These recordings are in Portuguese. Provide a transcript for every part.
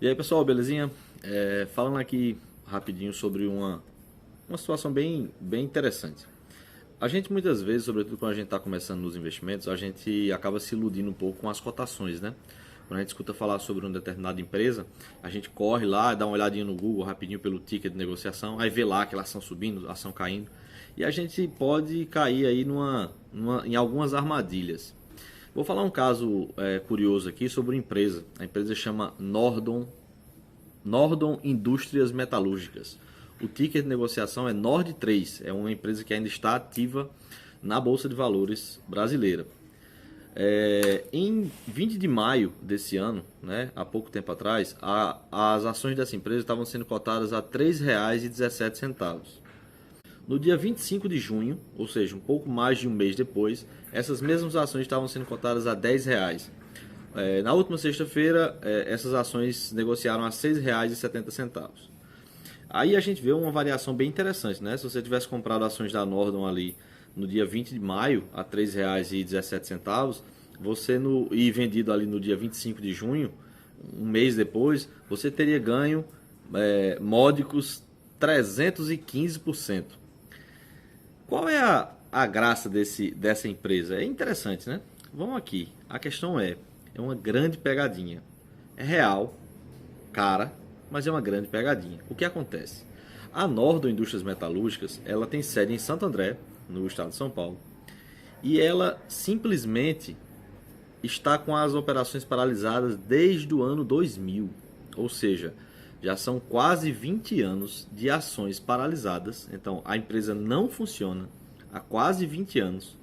E aí pessoal, belezinha? Falando aqui rapidinho sobre uma situação bem interessante. A gente muitas vezes, sobretudo quando a gente está começando nos investimentos, a gente acaba se iludindo um pouco com as cotações, né? Quando a gente escuta falar sobre uma determinada empresa, a gente corre lá, dá uma olhadinha no Google rapidinho pelo ticket de negociação, aí vê lá aquela ação subindo, ação caindo, e a gente pode cair aí em algumas armadilhas. Vou falar um caso curioso aqui sobre uma empresa. A empresa chama Nordon Indústrias Metalúrgicas. O ticker de negociação é NORD3, é uma empresa que ainda está ativa na Bolsa de Valores brasileira. Em 20 de maio desse ano, né, há pouco tempo atrás, as ações dessa empresa estavam sendo cotadas a R$ 3,17. No dia 25 de junho, ou seja, um pouco mais de um mês depois, essas mesmas ações estavam sendo cotadas a R$ 10. Na última sexta-feira, essas ações negociaram a R$ 6,70. Aí a gente vê uma variação bem interessante, né? Se você tivesse comprado ações da Nordon ali no dia 20 de maio a R$ 3,17, e vendido ali no dia 25 de junho, um mês depois, você teria ganho módicos 315%. Qual é a graça dessa empresa? É interessante, né? Vamos aqui. A questão é uma grande pegadinha. É real, cara, mas é uma grande pegadinha. O que acontece? A Nordon Indústrias Metalúrgicas, ela tem sede em Santo André, no estado de São Paulo, e ela simplesmente está com as operações paralisadas desde o ano 2000. Ou seja, já são quase 20 anos de ações paralisadas. Então, a empresa não funciona há quase 20 anos,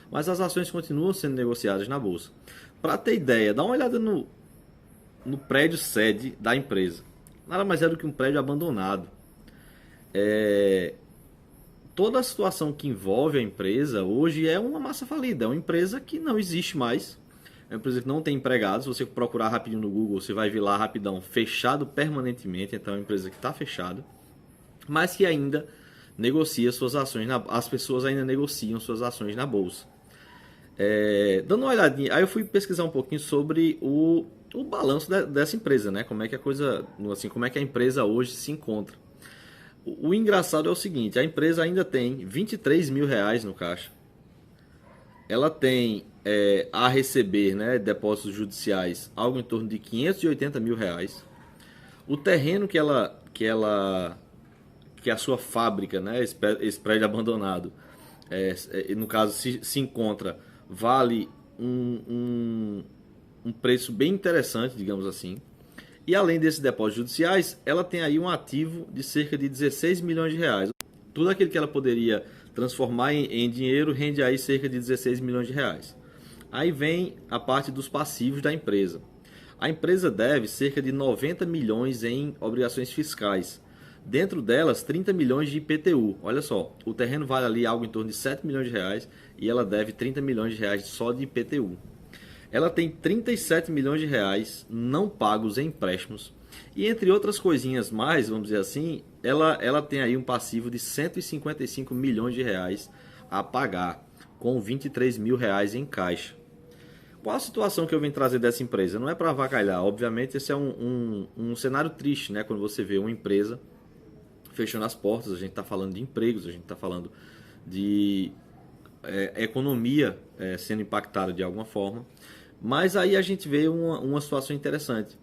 mas as ações continuam sendo negociadas na bolsa. Para ter ideia, dá uma olhada no prédio sede da empresa. Nada mais é do que um prédio abandonado. Toda a situação que envolve a empresa hoje é uma massa falida. É uma empresa que não existe mais. É uma empresa que não tem empregados. Se você procurar rapidinho no Google, você vai ver lá rapidão, fechado permanentemente. Então é uma empresa que está fechada, mas que ainda negocia suas ações. As pessoas ainda negociam suas ações na bolsa. Dando uma olhadinha, aí eu fui pesquisar um pouquinho sobre o balanço dessa empresa, né? Como é que a coisa, assim, como é que a empresa hoje se encontra. O engraçado é o seguinte: a empresa ainda tem 23 mil reais no caixa. Ela tem a receber, né, depósitos judiciais, algo em torno de 580 mil reais. O terreno que a sua fábrica, né, esse prédio abandonado, no caso se encontra, vale um preço bem interessante, digamos assim. E além desses depósitos judiciais, ela tem aí um ativo de cerca de 16 milhões de reais. Tudo aquilo que ela poderia transformar em dinheiro rende aí cerca de 16 milhões de reais. Aí vem a parte dos passivos da empresa. A empresa deve cerca de 90 milhões em obrigações fiscais. Dentro delas, 30 milhões de IPTU. Olha só, o terreno vale ali algo em torno de 7 milhões de reais e ela deve 30 milhões de reais só de IPTU. Ela tem 37 milhões de reais não pagos em empréstimos. E entre outras coisinhas mais, vamos dizer assim, ela tem aí um passivo de 155 milhões de reais a pagar, com 23 mil reais em caixa. Qual a situação que eu venho trazer dessa empresa? Não é para avacalhar, obviamente esse é um cenário triste, né? Quando você vê uma empresa fechando as portas, a gente está falando de empregos, a gente está falando de economia sendo impactada de alguma forma. Mas aí a gente vê uma situação interessante.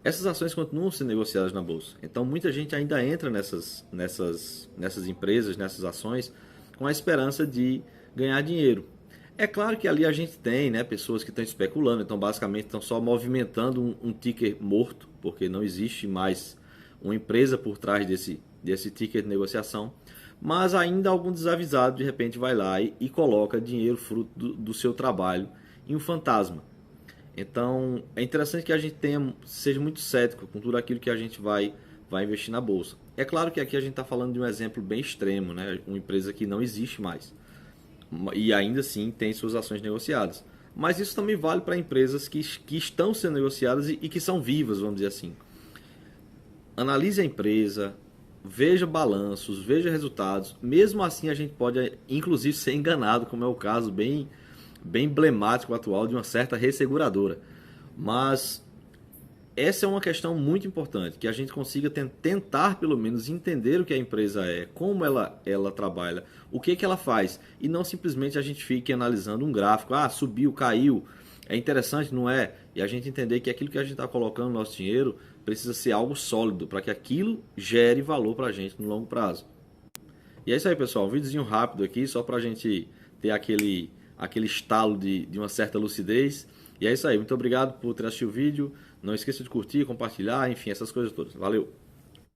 Essas ações continuam sendo negociadas na bolsa. Então muita gente ainda entra nessas empresas, nessas ações, com a esperança de ganhar dinheiro. É claro que ali a gente tem, né, pessoas que estão especulando, então basicamente estão só movimentando um ticker morto, porque não existe mais uma empresa por trás desse ticker de negociação. Mas ainda algum desavisado de repente vai lá e coloca dinheiro fruto do seu trabalho em um fantasma. Então é interessante que a gente seja muito cético com tudo aquilo que a gente vai investir na bolsa. É claro que aqui a gente está falando de um exemplo bem extremo, né? Uma empresa que não existe mais e ainda assim tem suas ações negociadas. Mas isso também vale para empresas que estão sendo negociadas e que são vivas, vamos dizer assim. Analise a empresa, veja balanços, veja resultados. Mesmo assim a gente pode inclusive ser enganado, como é o caso bem emblemático atual de uma certa resseguradora. Mas essa é uma questão muito importante, que a gente consiga tentar pelo menos entender o que a empresa é, como ela trabalha, o que ela faz, e não simplesmente a gente fique analisando um gráfico, ah, subiu, caiu, é interessante, não é? E a gente entender que aquilo que a gente está colocando no nosso dinheiro precisa ser algo sólido, para que aquilo gere valor para a gente no longo prazo. E é isso aí, pessoal, um videozinho rápido aqui, só para a gente ter aquele estalo de uma certa lucidez. E é isso aí, muito obrigado por ter assistido o vídeo. Não esqueça de curtir, compartilhar, enfim, essas coisas todas. Valeu!